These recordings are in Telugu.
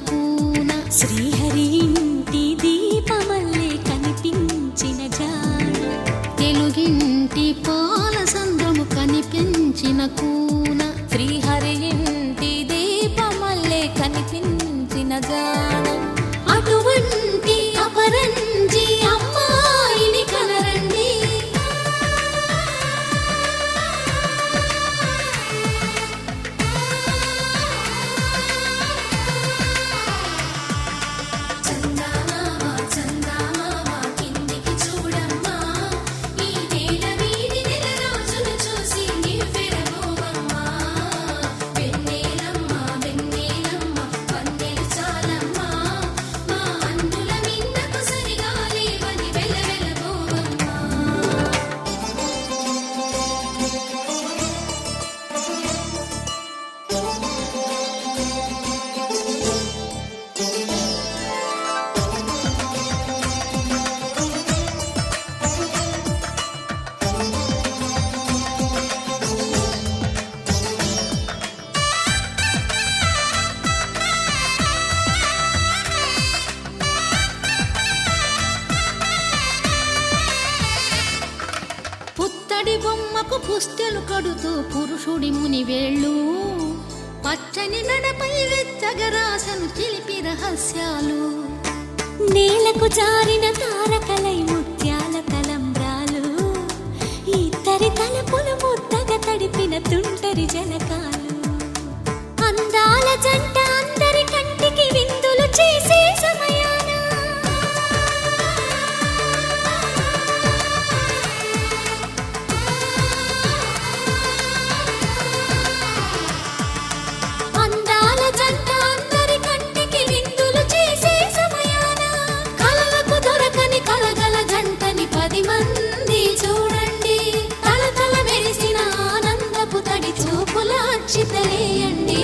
కూన శ్రీహరి ఇంటి దీపమల్లే కనిపించిన జాడ తెలుగింటి పాల సంద్రము కనిపించిన కూన శ్రీహరి ఇంటి దీపమల్లే కనిపించిన జాడ అటువంటి అపరంజి అమ్మాయిని కనరండి బొమ్మకు పుస్తెలు కడుతూ పురుషుడి ముని వేళ్ళు పచ్చని నడపై వెచ్చగరాసను చిలిపి రహస్యాలు నేలకు జారిన తారకలై ముత్యాల తలంబ్రాలు ఇద్దరి తలపులు ముద్దగా తడిపిన తుంటరి జలకాలు అందాల జంట అందరి కంటికి విందులు చేసే సమయాన చితలేయండి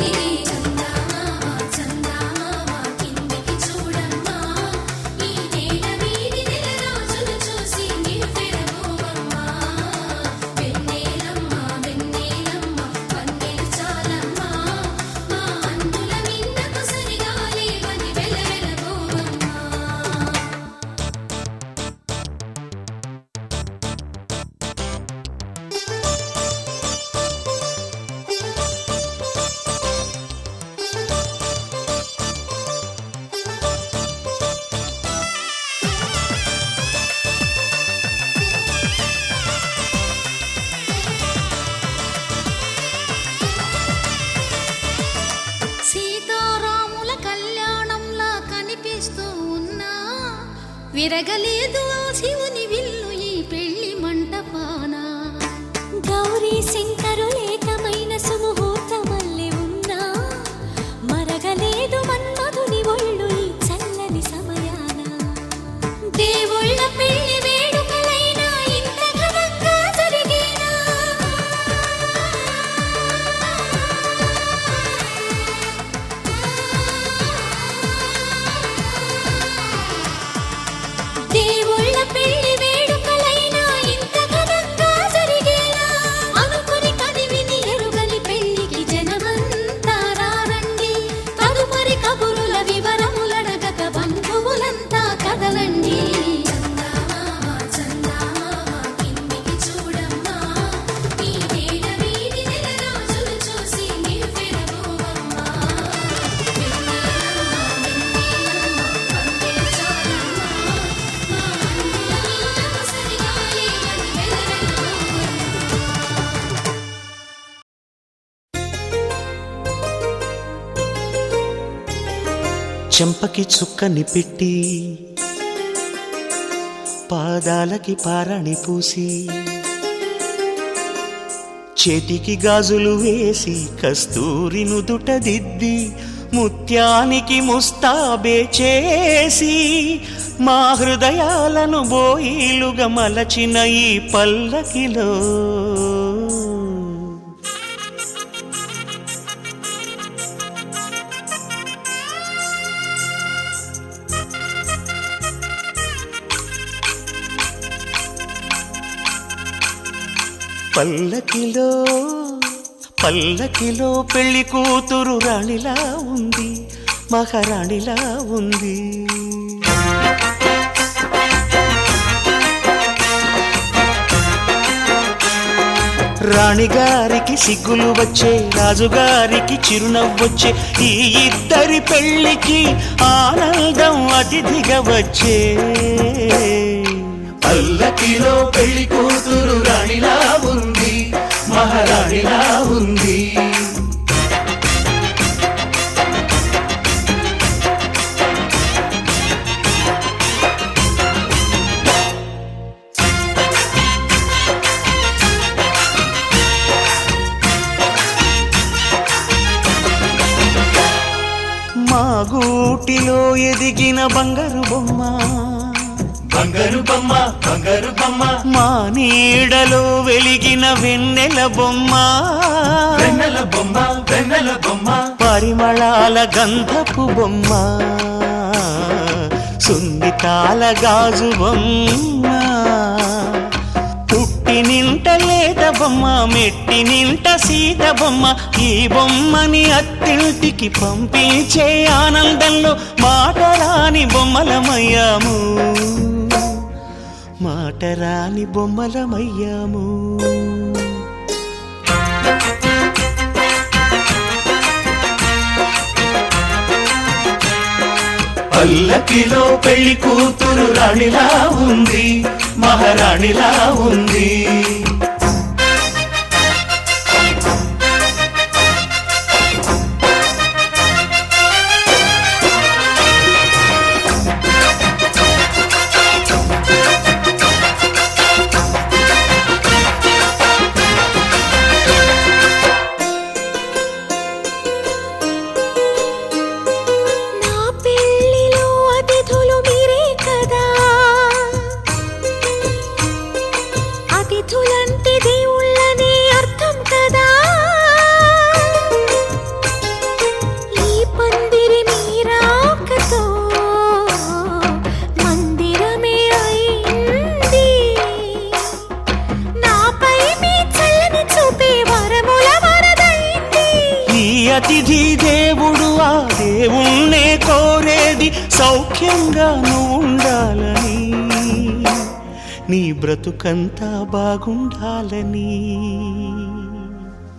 విరగలేదు శివుని విల్లు ఈ పెళ్లి మంటపాన గౌరీ శంకరు ఏకమైన సుముహూర్తమల్లె ఉన్నా మరగలేదు మన్మధుని ఒళ్ళు ఈ చల్లని సమయాన దేవుళ్ళ పెళ్లి వేడుకలైనా ఇంత ఘనంగా జరిగేనా దేవుళ్ళ పెళ్లి వేడుకలైనా ఇంత ఘనంగా జరిగేలా అనుకుని కదివిని ఎరుగని పెళ్లికి జనమంతా రారండి తదుపరి కబురుల వివరములడగక బంధువులంతా కదలండి చెంపకి చుక్కని పెట్టి పాదాలకి పారాణి పూసి చేతికి గాజులు వేసి కస్తూరి నుదుట దిద్ది ముత్యానికి ముస్తాబే చేసి మా హృదయాలను బోయిలుగా మలచిన ఈ పల్లకిలో పల్లకిలో పల్లకిలో పెళ్లి కూతురు రాణిలా ఉంది మహారాణిలా ఉంది. రాణిగారికి సిగ్గులు వచ్చే, రాజుగారికి చిరునవ్వొచ్చే, ఈ ఇద్దరి పెళ్లికి ఆనందం అతిథిగా వచ్చే. పల్లకిలో పెళ్లి కూతురు రాణిలా ఉంది, మహారాణిలా ఉంది. మా గూటిలో ఎదిగిన బంగారు బొమ్మ, బంగారు బొమ్మ, బంగారు బొమ్మ. మా నీడలో వెలిగిన వెన్నెల బొమ్మ, వెన్నెల బొమ్మ, వెన్నెల బొమ్మ. పరిమళాల గంధపు బొమ్మ, సున్నితాల గాజు బొమ్మ. పుట్టి నింట లేత బొమ్మ, మెట్టి నింట సీత బొమ్మ. ఈ బొమ్మని అత్తింటికి పంపించే ఆనందంలో మాటరాని బొమ్మలమయ్యాము, మాటరాని బొమ్మలమయ్యాము. పల్లకిలో పెళ్లి కూతురు రాణిలా ఉంది, మహారాణిలా ఉంది. అతిథులంటే దేవుళ్ళనే అర్థం కదా. ఈ పందిరి మీరాకతో మందిరమే అయింది. నాపై మీ చల్లని చూపే వరముల వరదైంది. ఈ అతిథి దేవుడు ఆ దేవుణ్ణే కోరేది సౌఖ్యంగా నువ్వు ఉండాలని, నీ బ్రతుకంతా బాగుండాలని.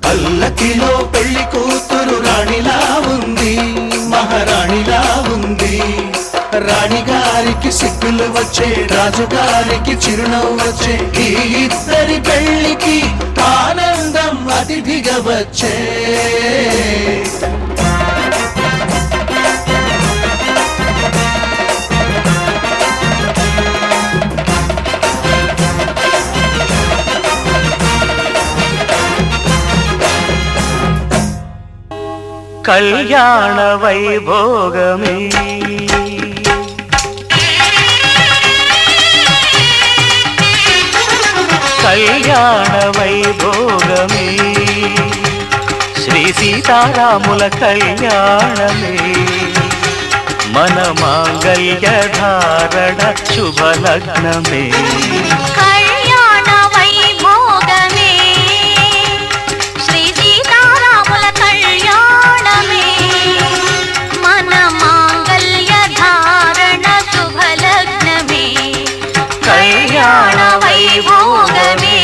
పల్లకిలో పెళ్లి కూతురు రాణిలా ఉంది, మహారాణిలా ఉంది. రాణిగారికి సిగ్గులు వచ్చే, రాజుగారికి చిరునవ్వు వచ్చే, ఈ ఇద్దరి పెళ్లికి ఆనందం అతిథిగా వచ్చే. కళ్యాణ వైభోగమే కళ్యాణ వైభోగమే, శ్రీ సీతారాముల కళ్యాణమే. మన మాంగళ్య ధారణ శుభలగ్నమే. కళ్యాణ వైభోగమే, శ్రీ సీతారాముల కళ్యాణమే. మన మాంగళ్య ధారణ శుభలగ్నమే. కళ్యాణ వైభోగమే.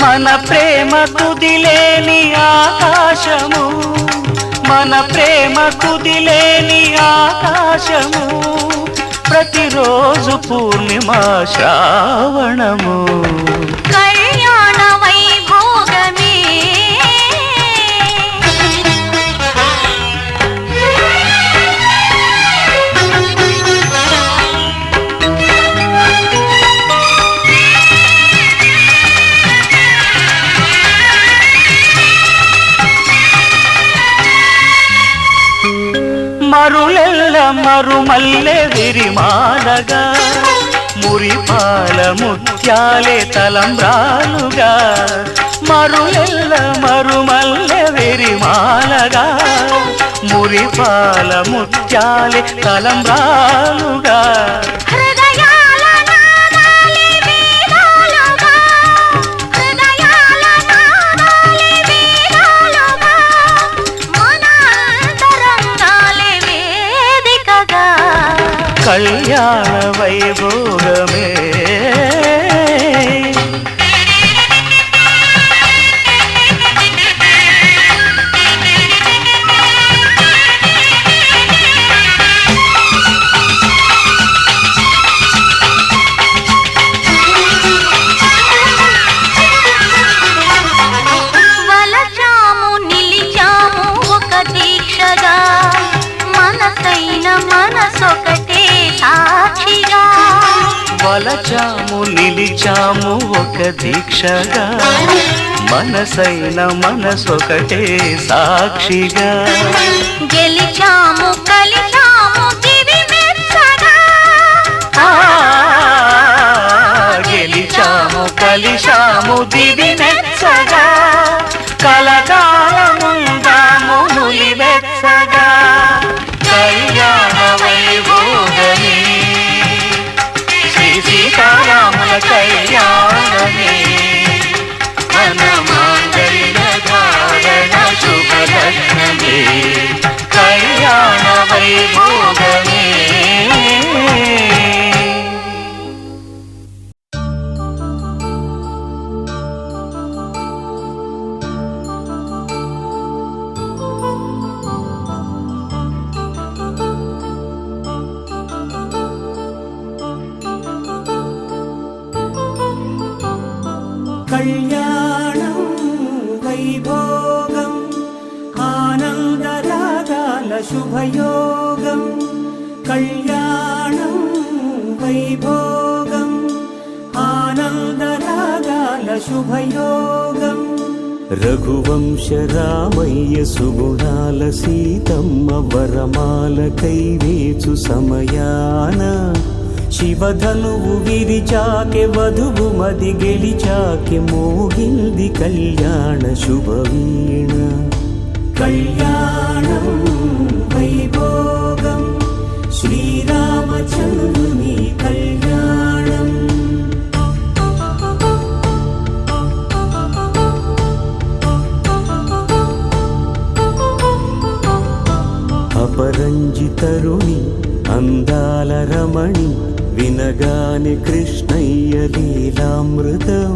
మన ప్రేమ కుదిలేని ఆకాశము, మన ప్రేమ కుదిలేని ఆకాశము. ప్రతిరోజు పూర్ణిమ శ్రావణము. కళ్యాణ వైభోగమే. మరులెల్ల మరుమల్లె విరిమాలగా మురిపాల ముత్యాలే తలంబ్రాలుగా మరులెల్ల మరుమల్లె విరిమాలగా మురిపాల ముత్యాలే తలంబ్రాలుగా హృదయాల నాదాలే వేదాలుగా హృదయాల నాదాలే వేదాలుగా మన అంతరంగాలే వేదికగా కళ్యాణ వైభోగమే వలచాము నిలిచాము ఒక దీక్షగా మనసైన మనసొకటే సాక్షిగా వలచాము నిలిచాము ఒక దీక్షగా మనసైన మనసొకటే సాక్షిగా గెలిచాము కలిచాము దివి మెచ్చగా గెలిచాము కలిశాము దివి మెచ్చగా కలకాలముందాము నులి వెచ్చగా కళ్యాణ వైభోగమే శ్రీ సీతారాముల కళ్యాణమే మన మాంగళ్య ధారణ శుభలగ్నమే కళ్యాణ వైభోగమే కళ్యాణం వైభోగం ఆనందరాగాల శుభయోగం కళ్యాణం వైభోగం ఆనందరాగాల శుభయోగం రఘువంశ రామయ్య సుగుణాల సీతమ్మ వరమాల కైవేచు సమయాన శివధనువు విరిచాకె వధువు మది గెలిచాకె మోగింది కళ్యాణ శుభవీణ కళ్యాణం వైభోగం శ్రీరామచంద్రుని కళ్యాణం అపరంజి తరుణి అందాల రమణి వినగాని కృష్ణయ్య లీలామృతం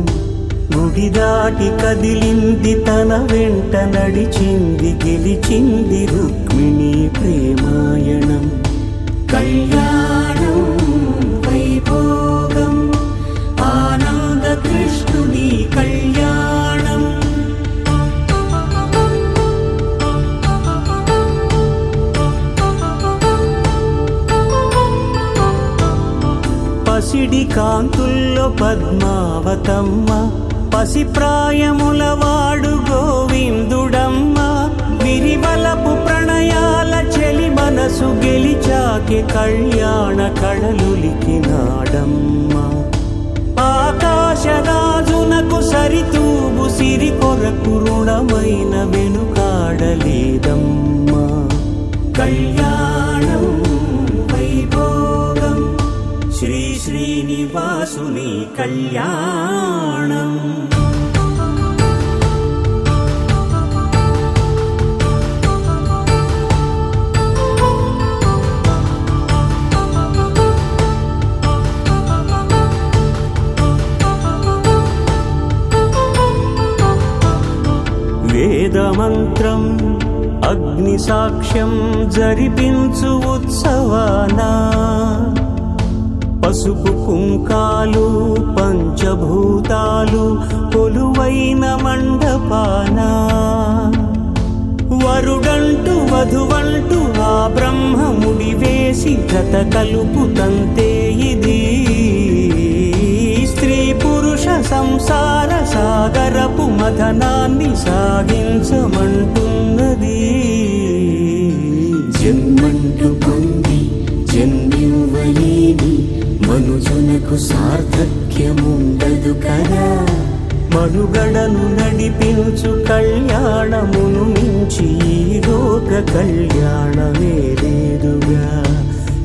గుడి దాటి కదిలింది తన వెంట నడిచింది గెలిచింది రుక్మిణి ప్రేమాయణం కళ్యాణం వైభోగం ఆనంద కృష్ణుని కళ్యాణం పసిడి కాంతుల్లో పద్మావతమ్మ పసిప్రాయముల వాడు గోవిందుడమ్మ విరివలపు ప్రణయాల చెలి మనసు గెలిచాకె కళ్యాణ కళలులికినాడమ్మ ఆకాశరాజునకు సరితూబు సిరి కొరకు రుణమైన వెనుకాడలేదమ్మా కళ్యాణం వైభోగం శ్రీ శ్రీనివాసుని కళ్యాణం వేదమంత్రం అగ్ని సాక్ష్యం జరిపించు ఉత్సవానా పసుపు కుంకాలు పంచభూతాలు కొలువైన మండపానా వరుడంటూ వధువంటూ ఆ బ్రహ్మముడి వేసి జత కలుపుతంతే ఇది స్త్రీ పురుష సంసార సాగరపు మథనాన్ని సాగించమంటున్నది జన్మంటూ జన్మకు సార్థక్యముండదు కదా. మనుగడను నడిపించు కళ్యాణమును మించి ఈ లోక కళ్యాణమే లేదుగా.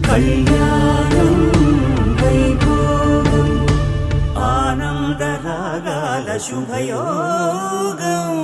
కళ్యాణం వైభోగం ఆనందరాగాల శుభయోగం.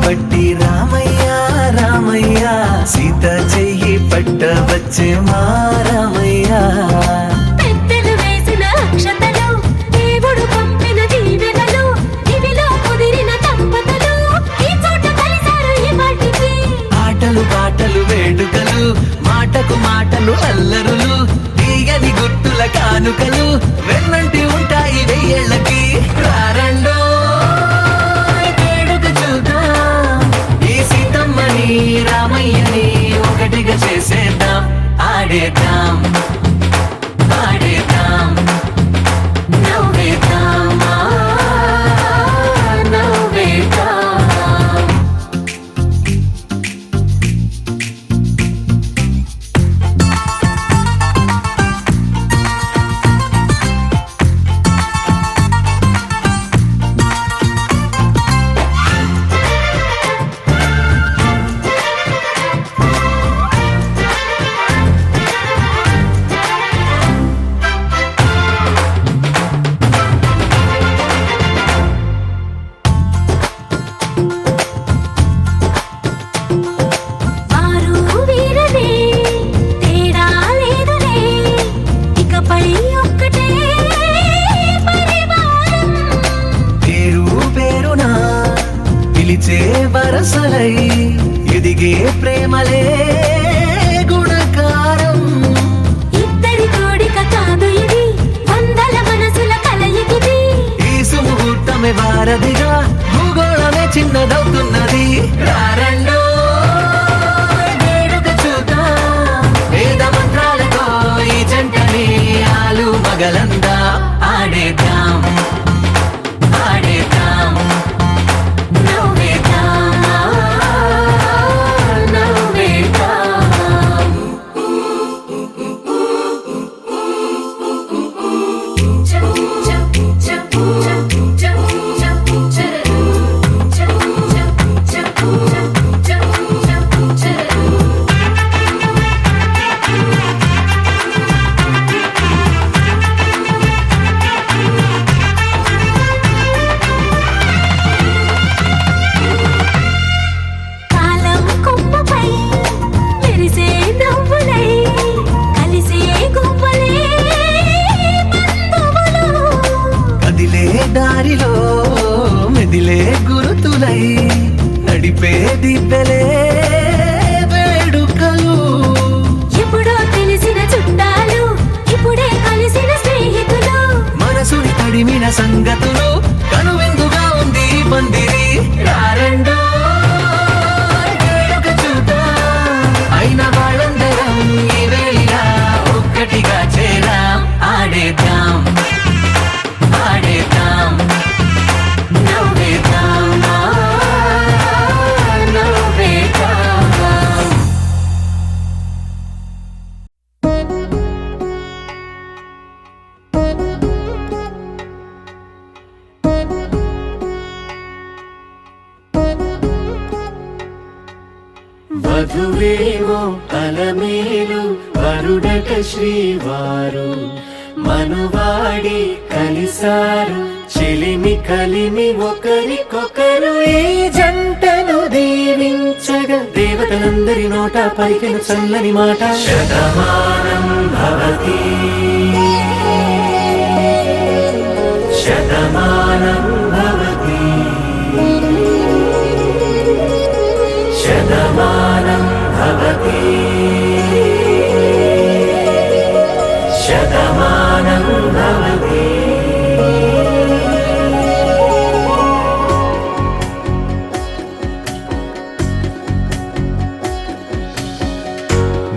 పట్టి రామయ్య రామయ్య సీత చెయ్యి పట్టవచ్చే మా రామయ్య. పెద్దలు వేసిన అక్షతలు, దేవుడు పంపిన దీవెనలు, ఇవిలో కుదిరిన దంపతులు ఈ చోట కలిసారు ఈ వాటికి. ఆటలు పాటలు వేడుకలు, మాటకు మాటలు అల్లరులు, తీయని గుర్తుల కానుకలు వెన్నంటి ఉంటాయి వెయ్యేళ్ళకి. రారండో రామయ్యని ఒకటిగా చేసేద్దాం, ఆడేద్దాం ఆడేద్దాం నవ్వేద్దాం నవ్వేద్దాం. వరసలై ఎదిగే ప్రేమలే గుణకారం. ఇద్దరి కోడిక కాదు ఇది, వందల మనసుల కలయికిది. ఈ సుముహూర్తమే వారధిగా భూగోళమే చిన్నదవుతున్నది. రారండో వేడుక చూద్దాం, వేద మంత్రాలతో ఈ జంటని ఆలు మగలందా ఆడేద్దాం ఆడేద్దాం వధువేమో అలమేలు వరుడట శ్రీవారు మనువాడి కలిసారు చెలిమి కలిమి ఒకరికొకరు ఈ జంటను దీవించగా దేవతలందరి నోట పలికిన చల్లని మాట శతమానం భవతి శతమానం భవతి శతమానం భవతి శతమానం భవతి.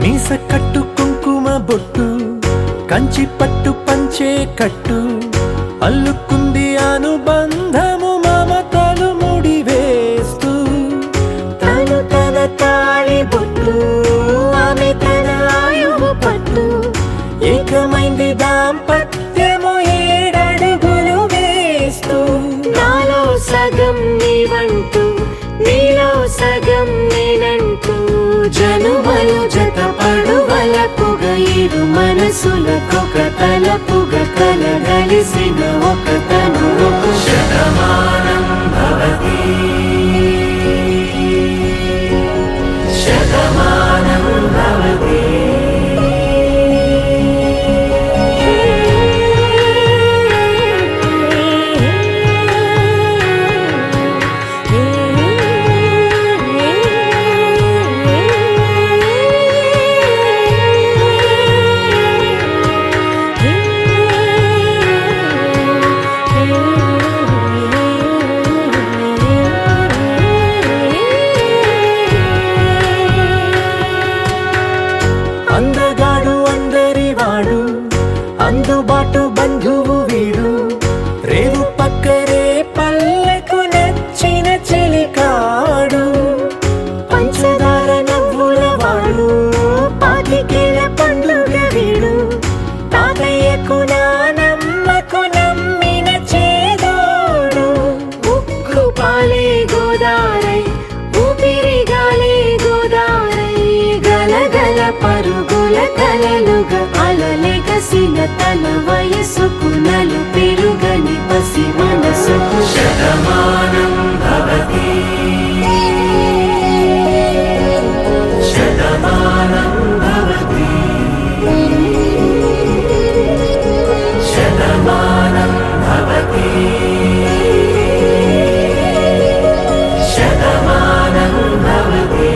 మీస కట్టు కుంకుమ బొట్టు కంచి పట్టు పంచే కట్టు అల్లుకుంది అనుబంధము మమతలు ముడివేస్తూ తను తన తాళి బొట్టు ఆమె తన ఆయువు పట్టు ఏకమైంది దాంపత్యము 7 అడుగులు వేస్తూ నాలో సగం నీవంటూ నీలో సగం నేనంటూ జనుమలు జతపడు వలపుగ ఇరు మనసులకొక తలపుగ కలగలిసిన ఒక తను శతమానం భవతి శతమానం భవతి. అందగాడు అందరివాడు అందుబాటు బంధువు వీడు రేవు పక్కరే పల్లెకు నచ్చిన చెలికాడు పంచదార నవ్వుల వాడు పాతికేల పండుగ వీడు తాతయ్యకు నానమ్మకు నమ్మిన చేదోడు ఉక్కు పాలే గోదారై ఊపిరిగాలే గోదారై గలగల పరుగుల కలలుగా అలలెగసిన తన వయసుకు నలు పెరుగని పసి మనసుకు శతమానం భవతి శతమానం భవతి శతమానం భవతి శతమానం భవతి.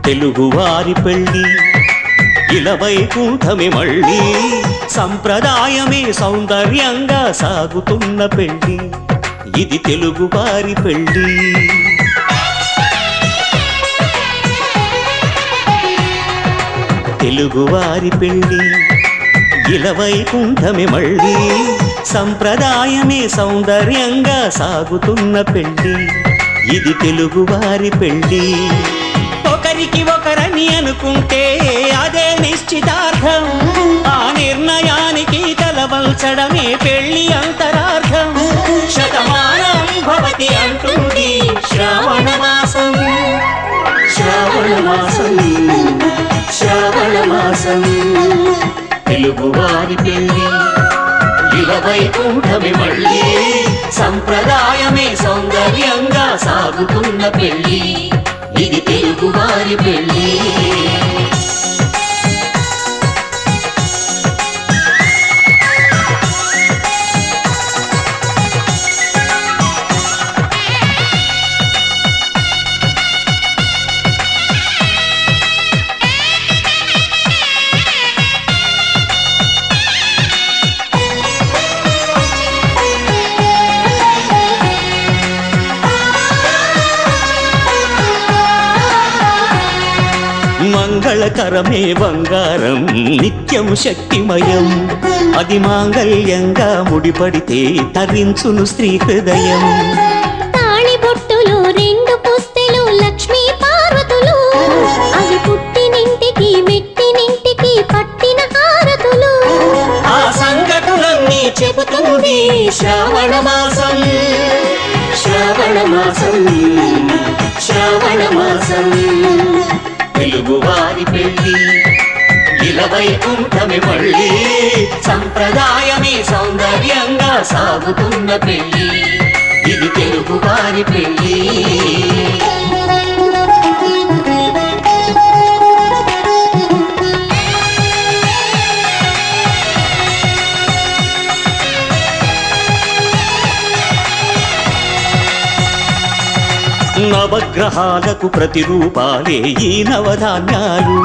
తెలుగువారి పెళ్ళి ఇలవైకుంఠమే మళ్ళీ సంప్రదాయమే సౌందర్యంగా సాగుతున్న పెళ్ళి ఇది తెలుగువారి పెళ్ళి. తెలుగువారి పెళ్ళి ఇలవైకుంఠమే మళ్ళీ సంప్రదాయమే సౌందర్యంగా సాగుతున్న పెళ్ళి ఇది తెలుగువారి పెళ్ళి. ఒకరికి ఒకరని అనుకుంటే అదే నిశ్చితార్థం ఆ నిర్ణయానికి తలవంచడమే పెళ్లి అంతరార్థం. శతమానం భవతి అంటుంది శ్రావణ మాసం శ్రావణ మాసం శ్రావణ మాసం. తెలుగువారి పెళ్ళి ఇలవైకుంఠమే మళ్ళీ సంప్రదాయమే సౌందర్యంగా సాగుతున్న పెళ్ళి ఇది తెలుగువారి పెళ్ళి. మంగళకరమే బంగారం నిత్యం శక్తిమయం అది మాంగళ్యంగా ముడిపడితే తరించును స్త్రీ హృదయం తాళి బొట్టులో 2 పుస్తెలు లక్ష్మీ పార్వతులు అవి పుట్టినింటికి మెట్టినింటికి పట్టిన హారతులు ఆ సంఘటనలన్నీ చెబుతుంది శ్రావణ మాసం శ్రావణ మాసం శ్రావణ మాసం తెలుగువారి పెళ్ళి ఇలవైకుంఠమి మళ్ళీ సంప్రదాయమే సౌందర్యంగా సాగుతున్న పెళ్ళి ఇది తెలుగువారి పెళ్ళి నవగ్రహాలకు ప్రతిరూపాలే ఈ నవధాన్యాలు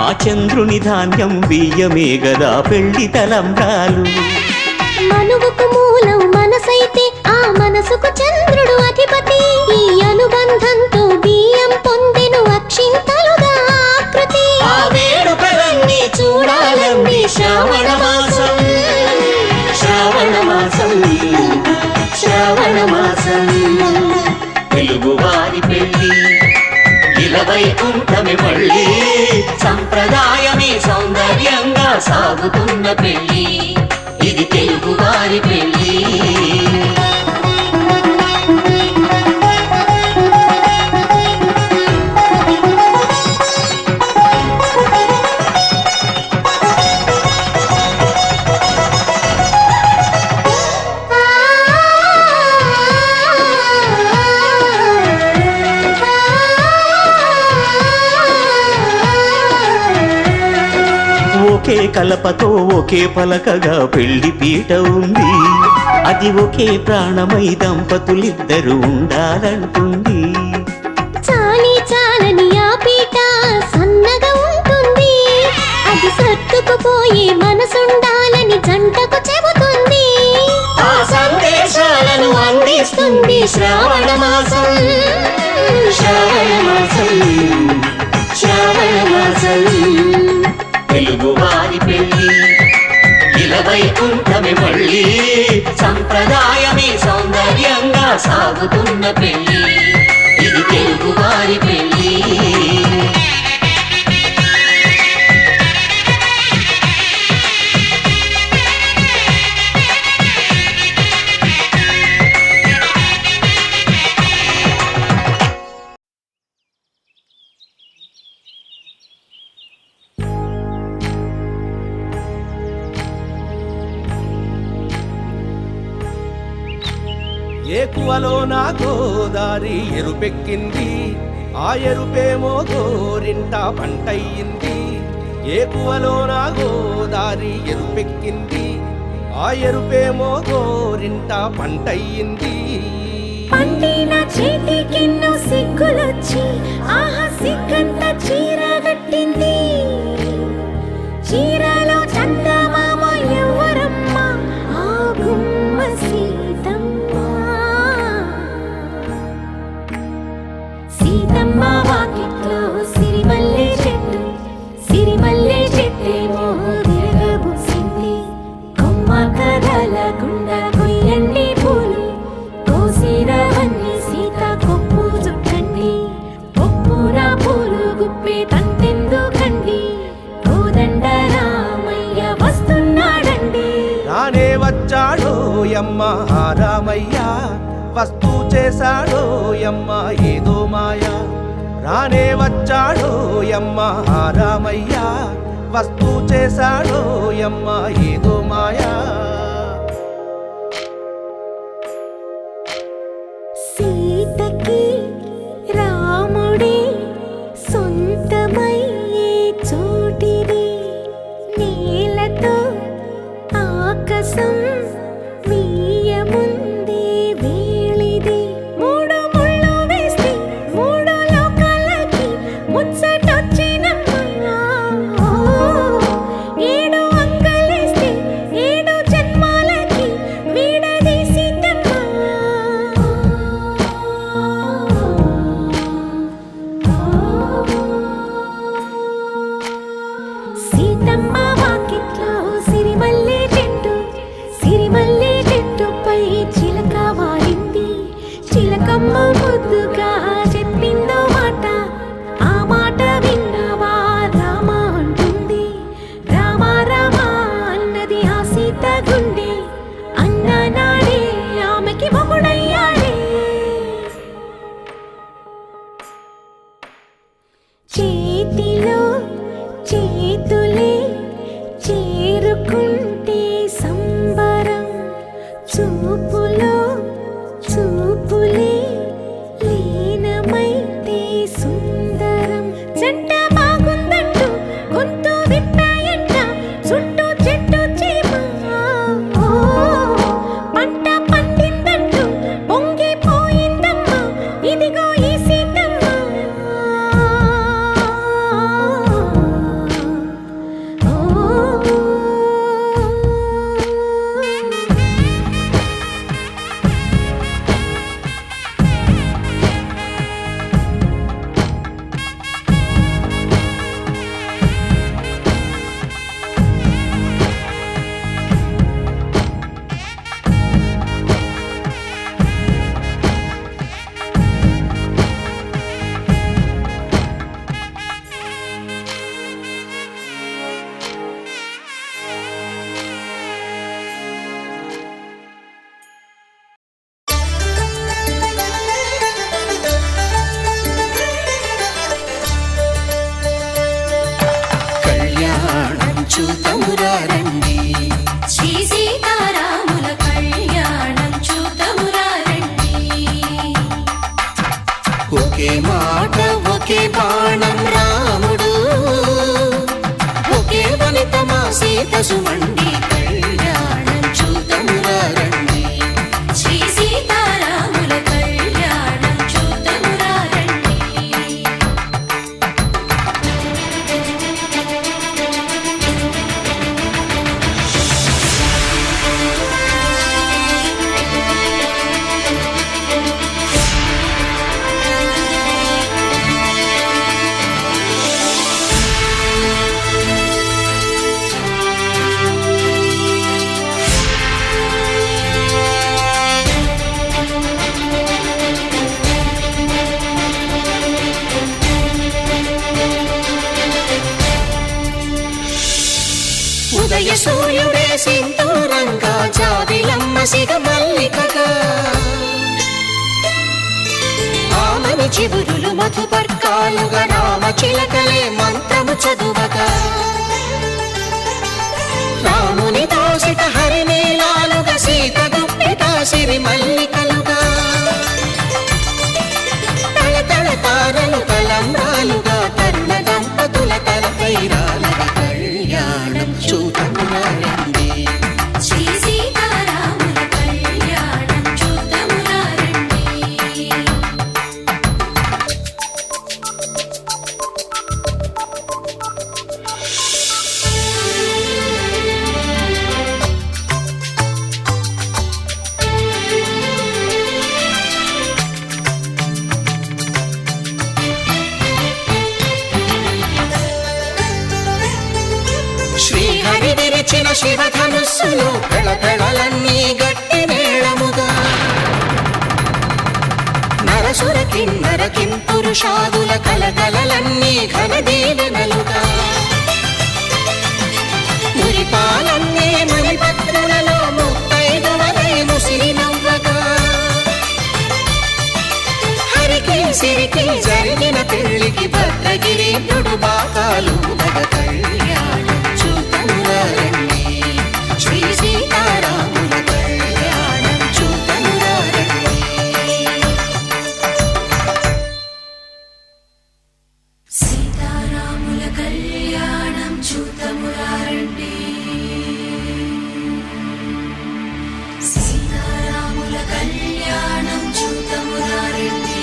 ఆ చంద్రుని ధాన్యం బియ్యమే గదా పెళ్లి తలంబ్రాలు మనువుకు మూలం మనసైతే ఆ మనసుకు చంద్రుడు అధిపతి ఈ అనుబంధంతో బియ్యం పొందెను అక్షింతలుగా ఆకృతి ఆ వేడుకలన్నీ చూడాలండి శ్రావణ మాసం శ్రావణ మాసం శ్రావణ మాసం తెలుగువారి పెళ్ళి ఇలవైకుంఠమి మళ్ళీ సంప్రదాయమే సౌందర్యంగా సాగుతున్న పెళ్ళి ఇది తెలుగువారి పెళ్ళి ఒకే కలపతో ఒకే పలకగా పెళ్లి పీట ఉంది అది ఒకే ప్రాణమై దంపతులిద్దరు ఉండాలంటుంది చాలి చాలని ఆ పీట సన్నగా ఉంటుంది అది సర్దుకుపోయే మనసుండాలని జంటకు చెబుతుంది ఆ సందేశాలను అందిస్తుంది శ్రావణ మాసం శ్రావణ మాసం శ్రావణ మాసం తెలుగువారి పెళ్ళి ఇలవైకుంఠమి మళ్ళీ సంప్రదాయమే సౌందర్యంగా సాగుతున్న పెళ్ళి ఇది తెలుగువారి పెళ్ళి ఏకువలో నా గోదారి ఎరుపెక్కింది ఆ ఎరుపేమో గోరింట పంటయ్యింది ఏకువలో నా గోదారి ఎరుపెక్కింది ఆ ఎరుపేమో గోరింట పంటయ్యింది పండిన చేతికెన్నో సిగ్గులొచ్చి ఆహా సిగ్గంత చీర కట్టింది చీరలో చందమామ ఎవరమ్మ ఆ గుమ్మ సీతమ్మ సీతమ్మ వాకిట్లో సిరిమల్లె చెట్టేమో విరగబూసింది కొమ్మ కదలకుండా కొయ్యండి పూలు కోసిరవన్నీ సీత కొప్పు చుట్టండి కొప్పున పూలు గుప్పే తంతెందుకండి కోదండ రామయ్య వస్తున్నాడండి రానే వచ్చాడో యమ్మ రామయ్య వస్తూ చేశాడో యమ్మ ఏదో మాయా రానే వచ్చాడో యమ్మ రామయ్య వస్తూ చేశాడో యమ్మ ఏదో మాయా సీతకి రాముడే సొంతమయ్యే చోటిది నేలతో ఆకాశం మీయముందే వేళిది మూడు ముళ్ళు వేస్తే మూడు లోకాలకి ముచ్చటొచ్చినమ్మా ఏడు అంగలేస్తే 7 జన్మాలకి వీడదీసిందమ్మా కొత్త గుండె అన్న నాడే ఆమెకి మొగుడయ్యాడే చేతిలో చేతులే చేరుకుంటే సంబరం చూపులో చూపులే లీనమైతే సుందరం జంట బాగుందంటూ గొంతు విప్పాయంట చుట్టూ చెట్టు చీమ పంట పండిందంటూ పొంగిపోయిందమ్మా ఇదిగో ఈ సీతమ్మ కళ్యాణం చూతమురా రండి శ్రీ సీతారాముల కళ్యాణం చూతమురా రండి ఒకే మాట ఒకే బాణం రాముడు ఒకే వనిత మా సీత సుమండి కళ్యాణం చూతమురా రండి శ్రీ సీతారాముల కళ్యాణం చూతమురా రండి ఉదయ సూర్యుడే సింధూరంగా జాబిలమ్మ సిగ మల్లికగా ఆమని చివురులు మధుపర్కాలుగా రామ చిలకలే మంత్రము చదువగా రాముని దోసిట హరినీలాలుగా సీత గుప్పిట సిరి మల్లికలుగా తళతళ తారలు తలంబ్రాలుగా తరుణ దంపతుల తలపైరాలుగా కళ్యాణం చూతమురా రండి శ్రీ సీతారాముల కళ్యాణం చూతమురా రండి శ్రీహరి విరిచిన శివధనుస్సులు పెళపెళలన్నీ గట్టి మేళముగా నరసుర కిన్నర కింపురుషాదుల కలకలలన్నీ ఘన దీవెనలుగా మురిపాలన్నీ మణిపత్రులలో ముత్తైదువలై ముసిరి నవ్వగా హరికి సిరికి జరిగిన పెళ్లికి భద్రగిరీంద్రుడు బాకాలు కళ్యాణం చూతమురా రండి శ్రీ సీతారాముల కళ్యాణం చూతమురా రండి సీతారాముల కళ్యాణం చూతమురా రండి సీతారాముల కళ్యాణం చూతమురా రండి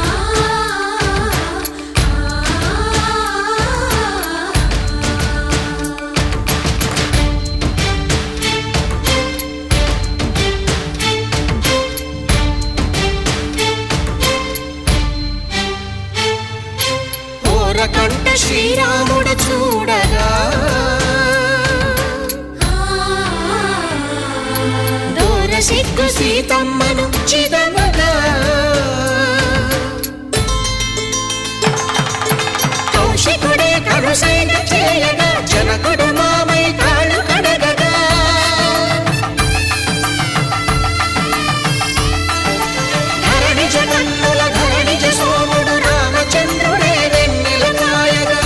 ఆ సీతమ్మను చిదమగా కౌశికుడే కరుసైన చేయగా జనకుడు మామై కాళ్ళు కడగగా ధరణి జగన్నుల ధరణిజ సోముడు రామచంద్రుడే వెన్నెల కాయగా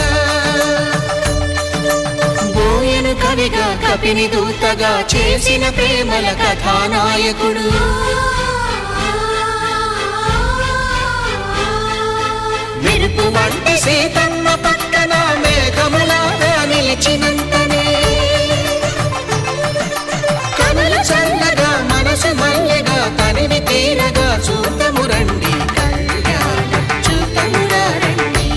బోయను కవిగా కపిని దూతగా చేసిన ప్రేమల కథానాయకుడు మెరుపు వంటి సీతమ్మ పక్కన మేఘములాగా నిలిచినంతనే కనులు చల్లగా మనసు మల్లెగా తనివి తీరగా చూతము రండి కళ్యాణం చూతమురా రండి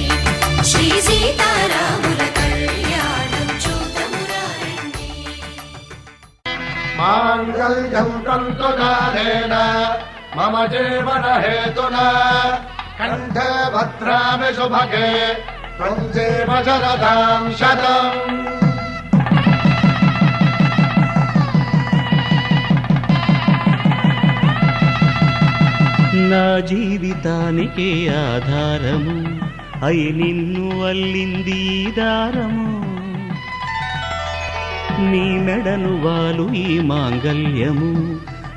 శ్రీ సీతారాముల కళ్యాణం చూతమురా రండి మాంగళ్యం తంతుకాలేన మమ జీవన హేతునా కంఠే భద్రామి శుభగే త్వం జీవ శరదాం శతం. నా జీవితానికి ఆధారము అయి నిన్ను అల్లింది ఈ దారము నీ మెడను వాలు ఈ మాంగల్యము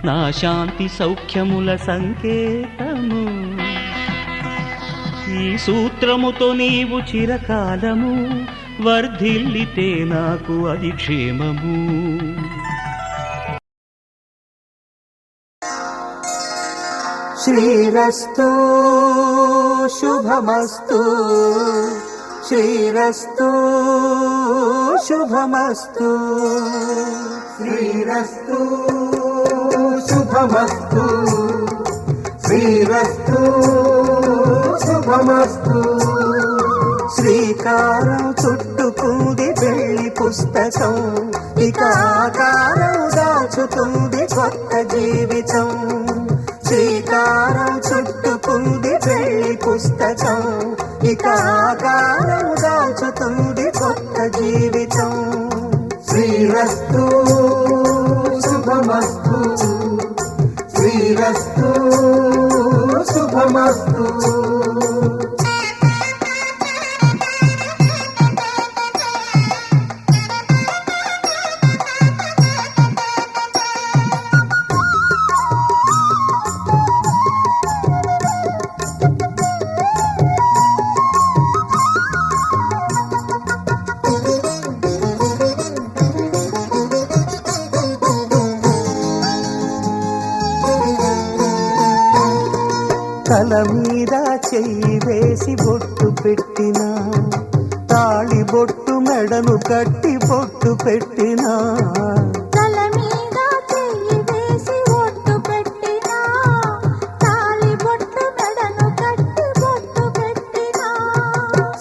నా శాంతి సౌఖ్యముల సంకేతము ఈ సూత్రముతో నీవు చిరకాలము వర్ధిల్లితే నాకు అది క్షేమము శ్రీరస్తు శుభమస్తు శ్రీరస్తు శుభమస్తు శ్రీరస్తు శుభమస్తు శ్రీరస్తు శుభమస్తు శ్రీకారం చుట్టుకుంది వెళ్లి పుస్తకం ఇక ఆకారం దాచుతుంది కొత్త జీవితం శ్రీకారం చుట్టుకుంది వెళ్లి పుస్తకం ఇక ఆకారం దాచుతుంది కొత్త జీవితం శ్రీరస్తు శుభమస్తు శ్రీరస్తు శుభమస్తు తల మీద చెయ్యి వేసి బొట్టు పెట్టినా తాళి బొట్టు మెడను కట్టి బొట్టు పెట్టినా తల మీద చెయ్యి వేసి బొట్టు పెట్టినా తాళి బొట్టు మెడను కట్టి బొట్టు పెట్టినా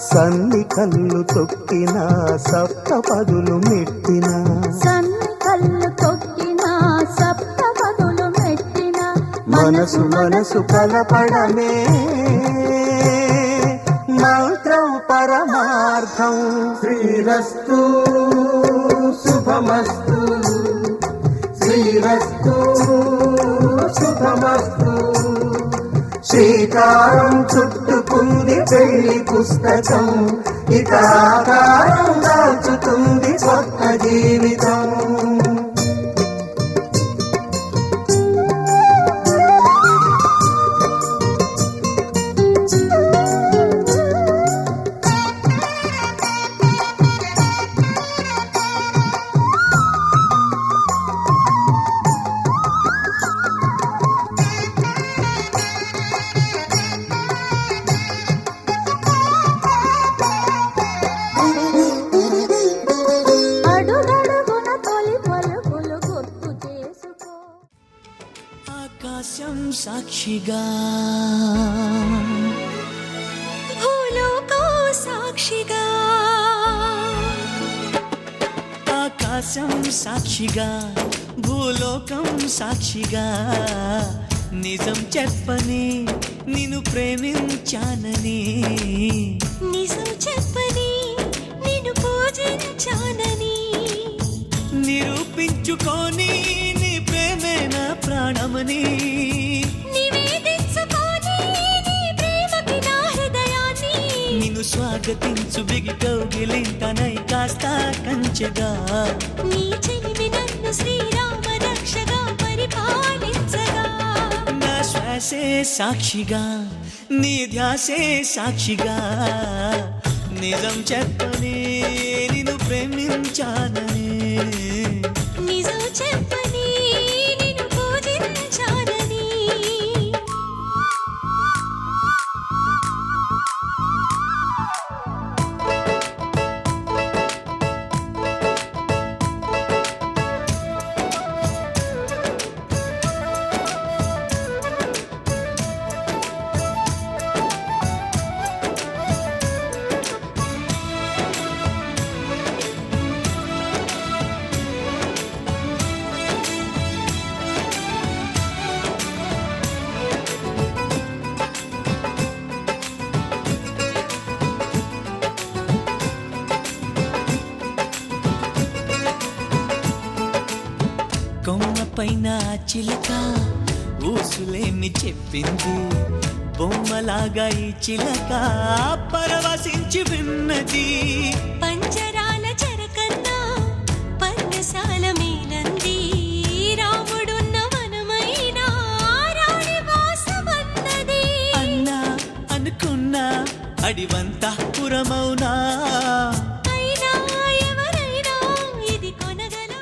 సన్ని కళ్ళు తొక్కినా సప్త పదులు మెట్టినా సన్ని కళ్ళు తొక్కినా సప్త పదులు మెట్టినా మనసు మనసు కలపడమే మంత్రం పరమార్థం శ్రీరస్తు శుభమస్తు శ్రీరస్తు శుభమస్తు శ్రీకారం చుట్టుకుంది పెళ్లి పుస్తకం ఇక ఆకారం దాచుతుంది కొత్త జీవితం అడుగడుగున తొలి పలుకులు గుర్తు చేసుకో ఆకాశం సాక్షిగా భూలోకం సాక్షిగా ఆకాశం సాక్షిగా భూలోకం సాక్షిగా నిజం చెప్పని నిన్ను ప్రేమించానని నిజం చెప్పని నిన్ను పూజించానని నిరూపించుకొని నీ ప్రేమే నా ప్రాణమని నివేదించుకోని నీ ప్రేమకి నా హృదయాన్ని నిన్ను స్వాగతించు బిగి కౌగిలింతనై కాస్త కంచెగా నీ చెలిమి నన్ను శ్రీరామ రక్షగా పరిపాలించగా నా శ్వాసే సాక్షిగా నీ ధ్యాసే సాక్షిగా నిజం చెప్పని నిన్ను ప్రేమించానని నిజం చెప్పని నిన్ను పూజించాలని కొమ్మ పైన చిలక ఊసులేమి చెప్పింది బొమ్మలాగా ఈ చిలక పరవశించి విన్నది పంచరాల చెరకన్నా పర్ణశాల మేలంది రాముడున్న వనమైన రాణి వాసమన్నది అన్నా అనుకున్నా అడివంతా పురమౌనా అయినా ఎవరైనా ఇది కొనగలవ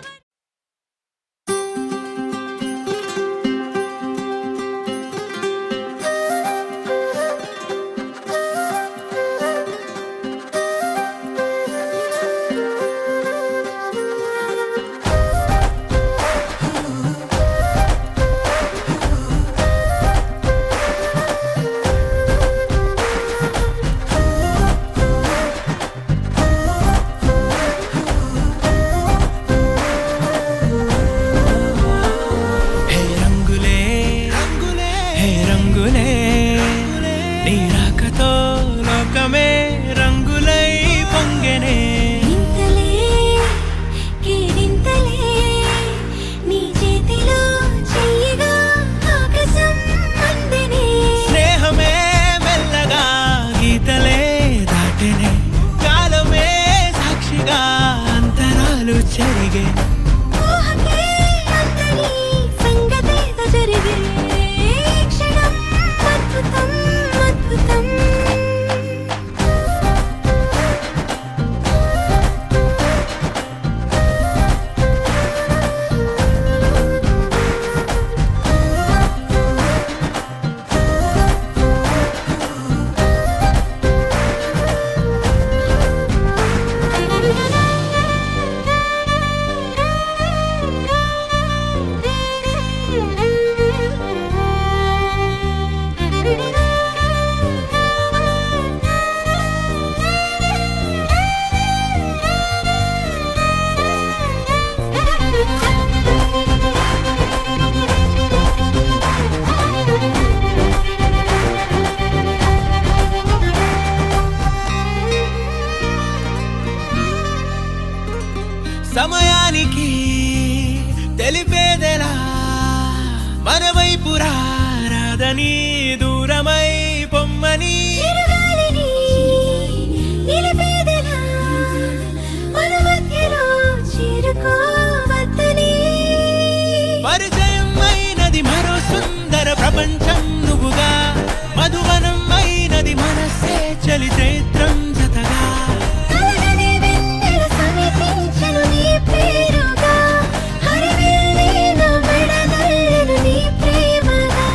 హే రంగులే హే రంగులే నీ రాకతో లోకమే రంగులై పొంగెనే ఇంతలే కేరింతలే నీ చేతిలో చెయ్యగా ఆకాశం అందనే స్నేహమే మెల్లగా గీతలే దాటెనే కాలమే సాక్షిగా అంతరాలు చెరిగే ఊహకే అంతని సంగతేదో జరిగే ఈ క్షణం అద్భుతం అద్భుతం సమయానికి తెలిపేదెలా మన వైపు రాదని దూరమై పొమ్మని చిరుగాలిని నిలిపేదెలా మన మధ్యలో చేరుకోవద్దని పరిచయం అయినది మరో సుందర ప్రపంచం నువ్వుగా మధువనం అయినది మనసే చలి చైత్రం జతగా కలగని వెన్నెల సమీపించెను నీ పేరుగా హరివెల్లి నా మెడదల్లెను నీ ప్రేమగా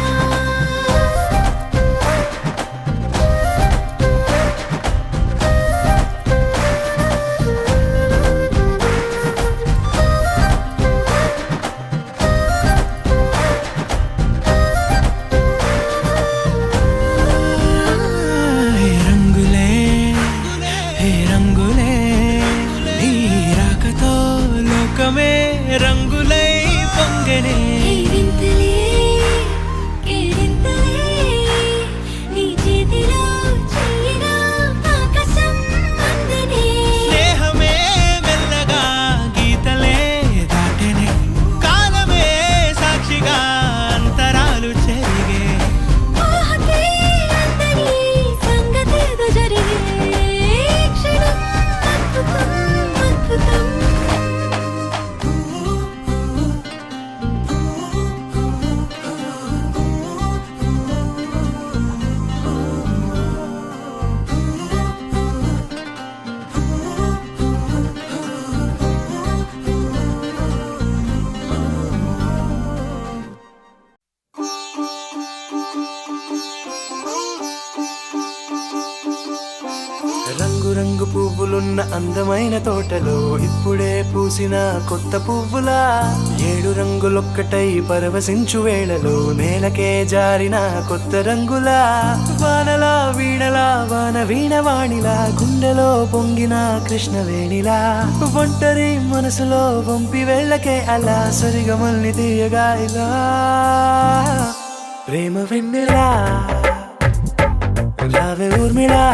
రంగు పువ్వులున్న అందమైన తోటలో ఇప్పుడే పూసిన కొత్త పువ్వులా 7 రంగులొక్కటై పరవశించు వేళలో నేలకే జారిన కొత్త రంగులా వానలా వీణలా వాన వీణవాణిలా గుండెలో పొంగిన కృష్ణవేణిలా ఒంటరి మనసులో వంపి వెళ్ళకే అలా సరిగమల్ని తీయగా ఇలా ప్రేమ వెన్నెలా రావే ఊర్మిళా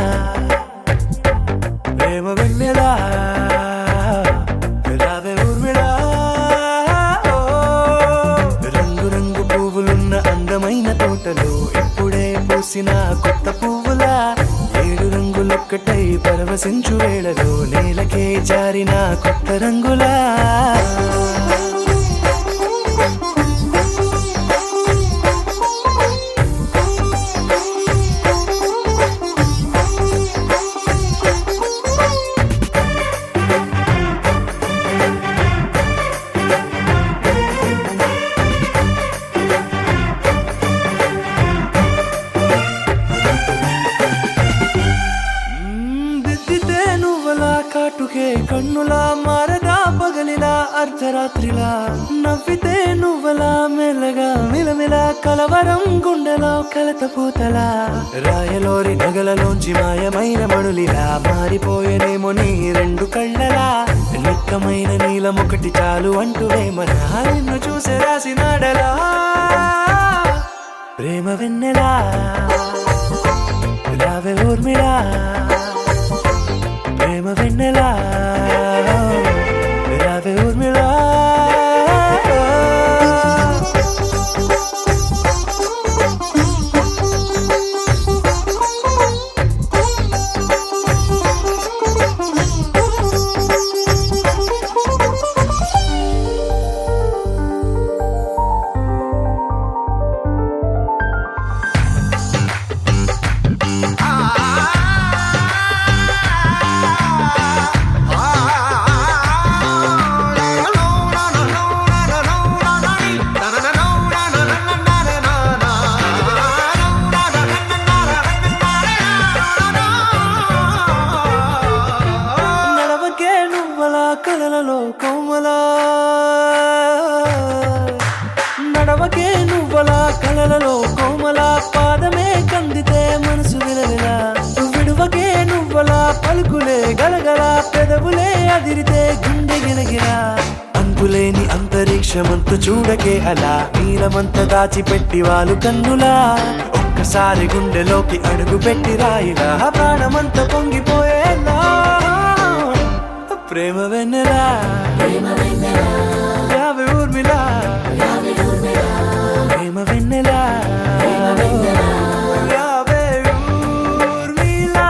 ప్రేమ వెన్నెలా రావే ఊర్మిళా రంగు రంగు పువ్వులున్న అందమైన తోటలో ఇప్పుడే పూసిన కొత్త పువ్వులా 7 రంగులొక్కటై పరవశించు వేళలో నేలకే జారిన కొత్త రంగులా కాటుకే కన్నులా మారదా పగలిలా అర్ధరాత్రిలా నవ్వితే నువ్వలా మెల్లగా మిలమిలా కలవరం గుండెలో కలత పూతలా రాయలోరి నగలలోంచి మాయమైన మణులిలా మారిపోయేనేమో నీ 2 కళ్ళలా నిక్కమైన నీలమొకటి చాలు అంటూ వేమనా నిన్ను చూసే రాసినాడలా ప్రేమ వెన్నెలా రావే ఊర్మిళా ప్రేమ వెన్నెలా రావే ఊర్మిళా కలలలో కోమలా నడవకే నువ్వలా కలలలో కోమలా పాదమే కందితే మనసు విలవిలా విడువకే నువ్వలా పలుకులే గలగల పెదవులే అదిరితే గుండె గిలగిలా అంతులేని అంతరిక్షమంత చూడకే అలా నీలమంత దాచిపెట్టి వాళ్ళు కన్నులా ఒక్కసారి గుండెలోకి అడుగు పెట్టి రాయిలా ప్రాణమంత పొంగిపోయేలా ప్రేమ వెన్నెలా రావే ఊర్మిళా ప్రేమ వెన్నెలా రావే ఊర్మిళా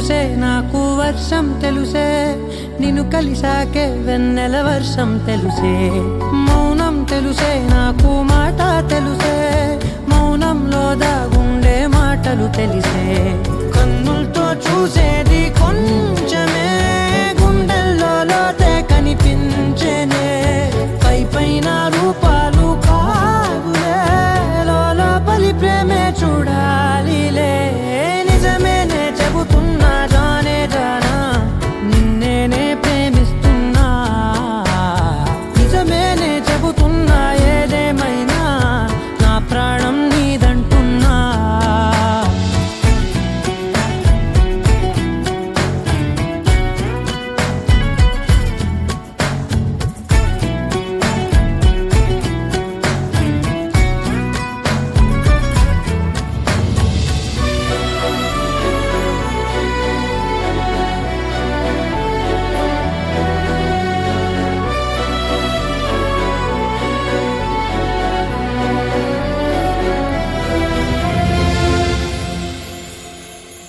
తెలుసే నాకు వర్షం తెలుసే నిన్ను కలిసాకే వెన్నెల వర్షం తెలుసే మౌనం తెలుసే నాకు మాట తెలుసే మౌనంలో దాగుండే మాటలు తెలిసే కన్నులతో చూసేది కొంచెమే గుండెల్లో లోతే కనిపించేనే పై పైన రూపాలు కావులే లోపలి ప్రేమే చూడాలిలే నిజమేనే చెబుతున్నా జానే జానా నిన్నేనే ప్రేమిస్తున్నా నిజమేనే చెబుతున్నా ఏదేమైనా నా ప్రాణం నీదంటున్నా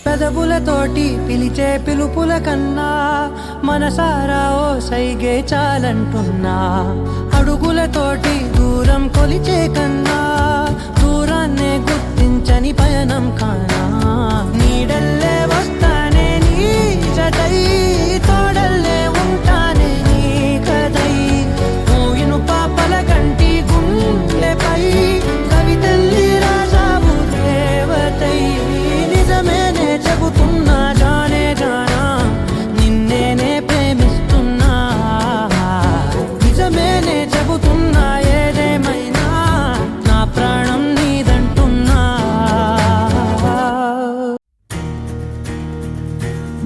పెదవులతోటి పిలిచే పిలుపుల కన్నా మనసారా ఓ సైగే చాలంటున్నా అడుగులతోటి దూరం కొలిచే కన్నా దూరాన్నే గుర్తించని పయనం కానా నీడల్లే వస్తానే నీ జతై తోడల్లే ఉంటానే నీ కదై మోయిను పాపల కంటి గుండెపై కవితల్లి రాజావు దేవతై నిజమేనే చెబుతున్నా జానే జానా నిన్నేనే ప్రేమిస్తున్నా నిజమేనే చెబుతున్నా ఏదేమైనా నా ప్రాణం నీదంటున్నా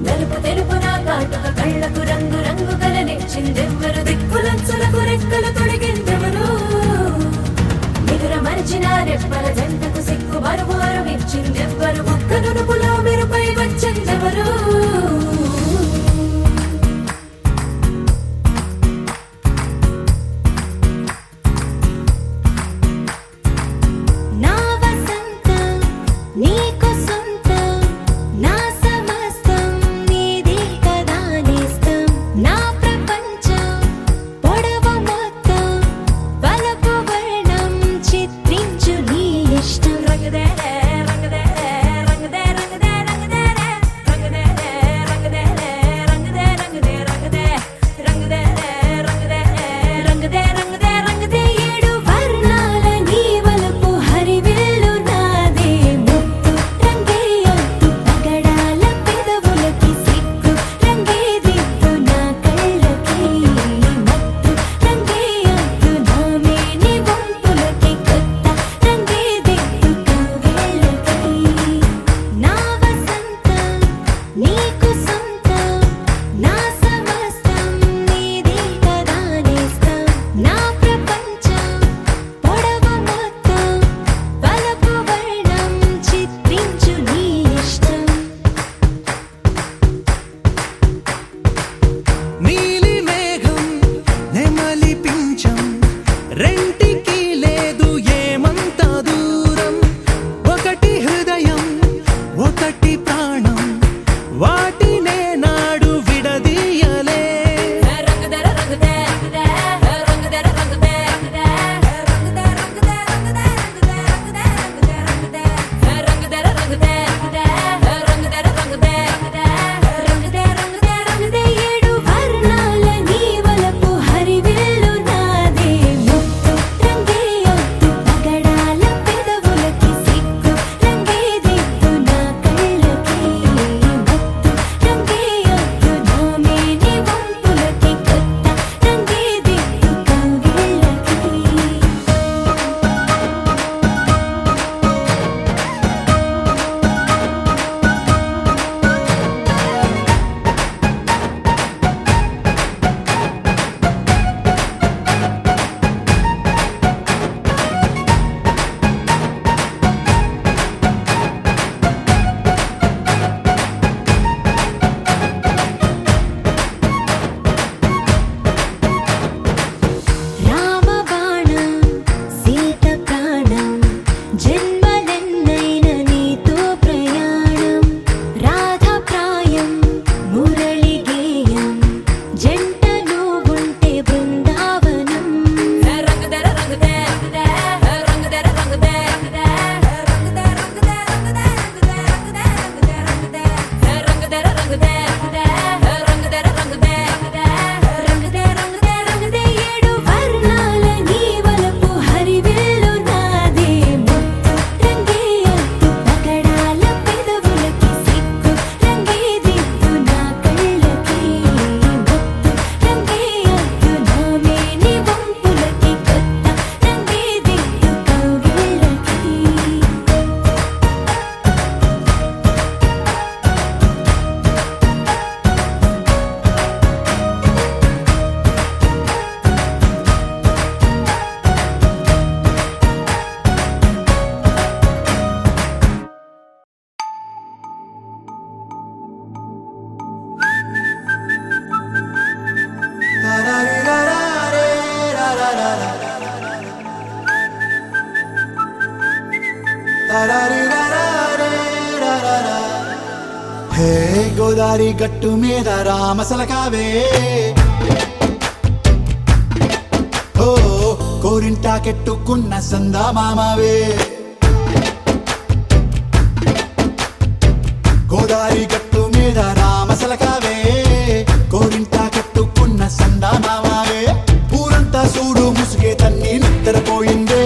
నలుపు తెలుపు నా కాటుక కళ్ళకు రంగు రంగు కలనిచ్చిందెవ్వరు దిక్కులంచులకు రెక్కలు తొడిగిందెవరు నిదుర మరిచిన రెప్పల జంటకు సిక్కు బరువు అరుమిచ్చిందెవ్వరు ఒక్క నునుపులో మెరుపై వచ్చిందెవరు నా వసంతం నీకు సొంతం నా సమస్తం నీది కదా నేస్తం నా ప్రపంచం పొడవు మొత్తం వలపు వర్ణం చిత్రించు నీ ఇష్టం రంగదే రంగదే రంగదే రంగదే రంగదే రంగదే రంగదే రంగదే రంగదే రంగదే రంగదే రంగదే రంగదే రంగదే రంగదే ఏడు వర్ణాల నీ వలపు హరివిల్లు నాదే ముత్తు రంగే ఒత్తు పగడాల పెదవులకి సిక్కు రంగే దిక్కు నా కళ్ళకి మత్తు రంగే ఒత్తు నా మేని వంపులకి కొత్త రంగే దిక్కు కవ్వేళ్ళకి నా వసంతం నీకు సొంతం నా సమస్తం నీది కదా నేస్తం నా ప్రపంచం పొడవు మొత్తం వలపు వర్ణం చిత్రించు నీ ఇష్టం నీలి మేఘం నెమలి పించం రెంటికి లేదు ఏమంత దూరం ఒకటి హృదయం ఒకటి ప్రాణం వాటినే నాడు విడదీయలే రంగదర రంగదే రంగదర రంగదే రంగదే రంగదే రంగదే రంగదే రంగదే రంగదర రంగదే రంగదే రంగదే ఏడు వర్ణాల నీ వలపు హరివిల్లు నాదే ముత్తు హే గోదారి గట్టు మీద రామసలకావే ఓ కోరింటా కెట్టుకున్న సందా మామావే గోదారి గట్టు మీద రామసలకావే కోరింటా కెట్టుకున్న సందా మామావే ఊరంతా చూడు ముసుగే తన్ని నిద్రపోయిందే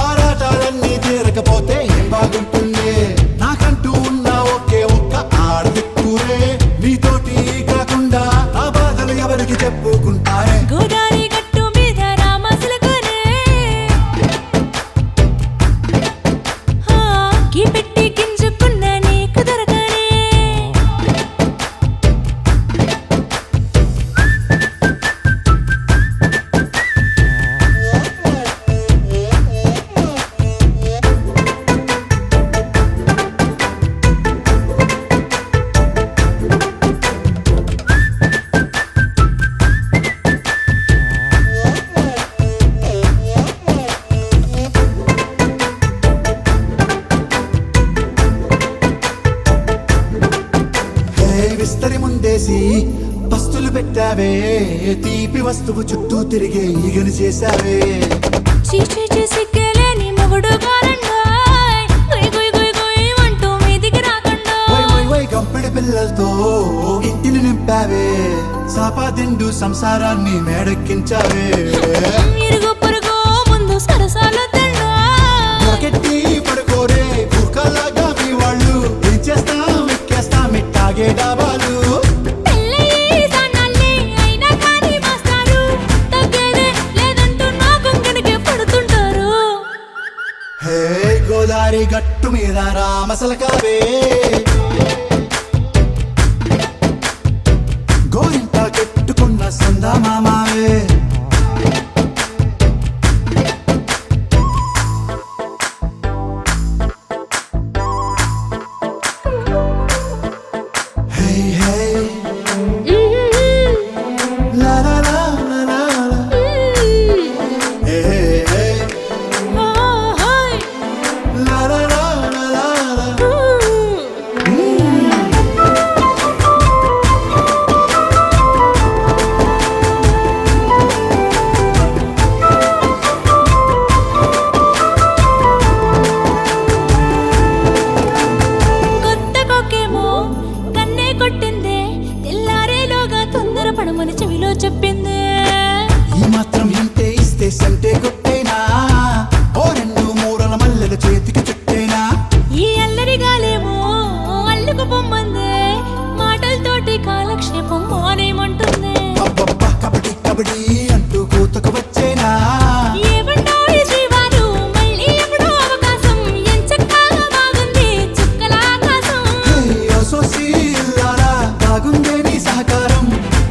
ఆరాటాలన్నీ తీరకపోతే ఏం బాగుంటుంది నాకంటూ ఉన్న ఒకే ఒక్క ఆడదిక్కురే నీతోటి కాకుండా ఆ బాధలు ఎవరికి చెప్పుకుంటారే గోదారి గట్టు మీద రామసలకనే కీ పెట్టి గింజుకున్న నీకు దొరకనే విస్తరి ముందేసి పస్తులు పెట్టావే తీపి వస్తువు చుట్టూ తిరిగే ఈగను చేశావే చీచీ చేసి కేలేని మొగుడు గారండాయ్ గుయ్ గుయ్ గుయ్ గుయ్ అంటూ మీదికి రాకుండా వై వై వై గంపెడి పిల్లలతో ఇంటిని నింపావే సాపాదిండు సంసారాన్ని మేడెక్కించావే ఇరుగు పొరుగు ముందు సరసాల తండా దొరకెట్టి పడుకోరే కుక్కలాగా మీ వాళ్ళు ఏం చేస్తాం ఎక్కేస్తాం ఇట్టాగే డాబాలు పెళ్ళయి దానాల్ని అయినా కానీ మాస్తారు తగ్గేదే లేదంటూ నా కొంగడికే పడుతుంటారు హే గోదారి గట్టు మీద రామసలకావే గోరింటా కెట్టుకున్న సందా మామావే హే హే లా లా లా లా లా లా. హే హే హే లా లా లా లా లా లా. కొత్త కొక్కేమో కన్నే కొట్టిందే తెల్లారేలోగా తొందర పడమని చెవిలో చెప్పిందే ఈ మాత్రం ఇంటే ఇస్తే సంటే కొట్టేనా ఓ రెండు మూరల మల్లెల చేతికి చుట్టేనా ఈ అల్లరిగాలేమో అల్లుకు పొమ్మందే మాటలతోటి కాలక్షేపం మానేమంటుందే అబ్బబ్బా కబడ్డీ కబడ్డీ అంటూ కూతకు వచ్చేనా ఏమంటాయి శ్రీవారు మళ్ళీ ఎప్పుడో అవకాశం ఎంచక్కా బాగుంది చుక్కల ఆకాశం హే సోసి ఇల్లారా బాగుందే నీ సహకారం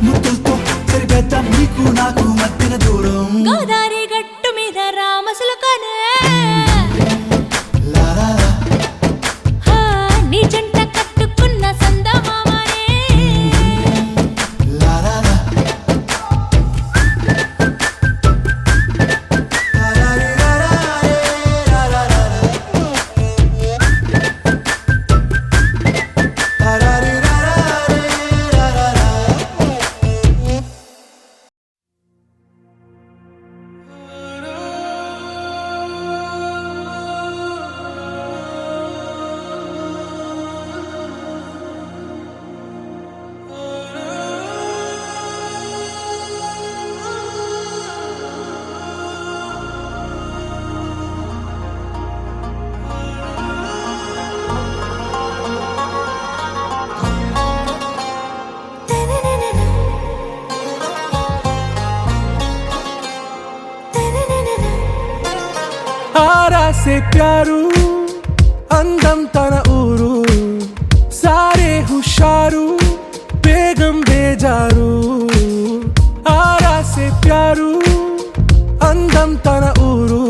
ముద్దులతో సరిపెద్దాం నీకు నాకు మధ్యన దూరం గోదారి గట్టు మీద రామసలకనే లా లా లా. నీ జంట కట్టుకున్న సందమామనే లా లా లా. లా లా రీ లా లా రే లా లా లా లా. లా లా రీ లా లా రే లా లా లా. आरा से प्यारू అందం తన ఊరు సారే హుషారు బేగం బేజారు ఆరా సే ప్యారు అందం తన ఊరు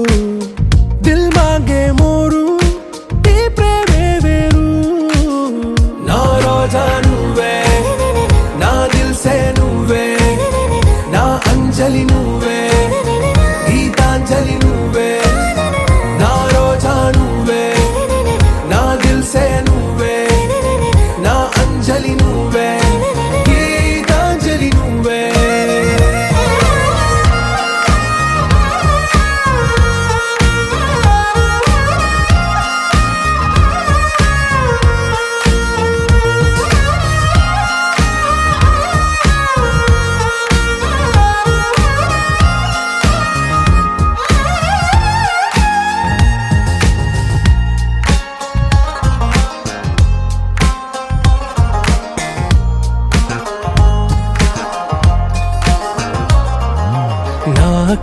దిల్ మాంగే మోరు ఈ ప్రేమే వేరు నా రోజా నువ్వే నా దిల్ సే నువ్వే నా అంజలి నువ్వే ఈ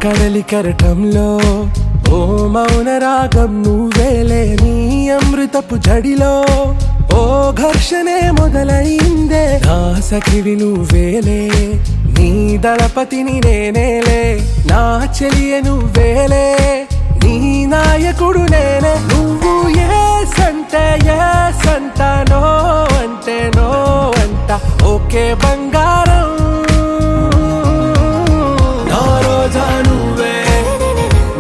కడలి కెరటంలో ఓ మౌన రాగం నువ్వేలే, నీ అమృతపు జడిలో ఓ ఘర్షణే మొదలైందే, నా సఖివి నువ్వేలే, నీ దళపతిని నేనేలే, నా చెలియ నువ్వేలే, నీ నాయకుడు నేనే. నువ్వు ఏ సంట నో అంటే నో అంట, ఓకే బంగారం. నా రోజా నువ్వే,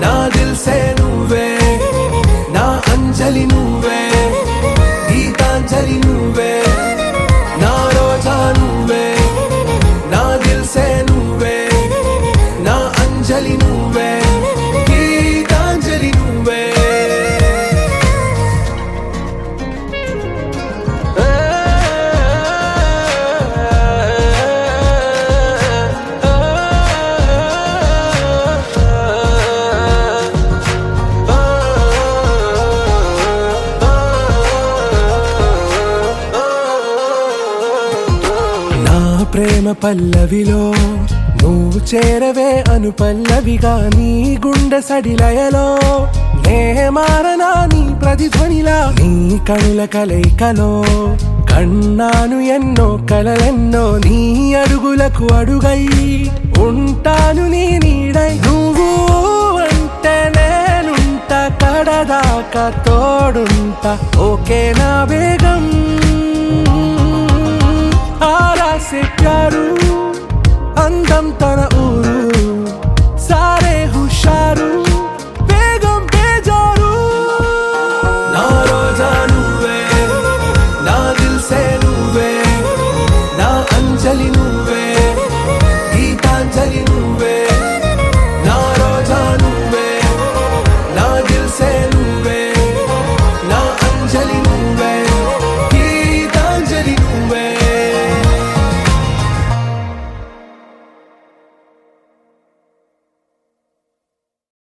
నా దిల్సే నువ్వే, నా అంజలి నువ్వే, గీతాంజలి నువ్వే. నా రోజా నువ్వే, నా దిల్సే నువ్వే, నా అంజలి నువ్వే, గీతాంజలి నువ్వే. నా ప్రేమ పల్లవిలో నువ్వు చేరవే అను పల్లవిగా, నీ గుండె సడిలయలో నే మారనా నీ ప్రతిధ్వనిలా. నీ కనుల కలయికలో కన్నాను ఎన్నో కలలెన్నో, నీ అడుగులకు అడుగై ఉంటాను నీ నీడై. నువ్వు అంటే నేనుంట కడదాకా తోడుంట, ఓకే నా బేగం.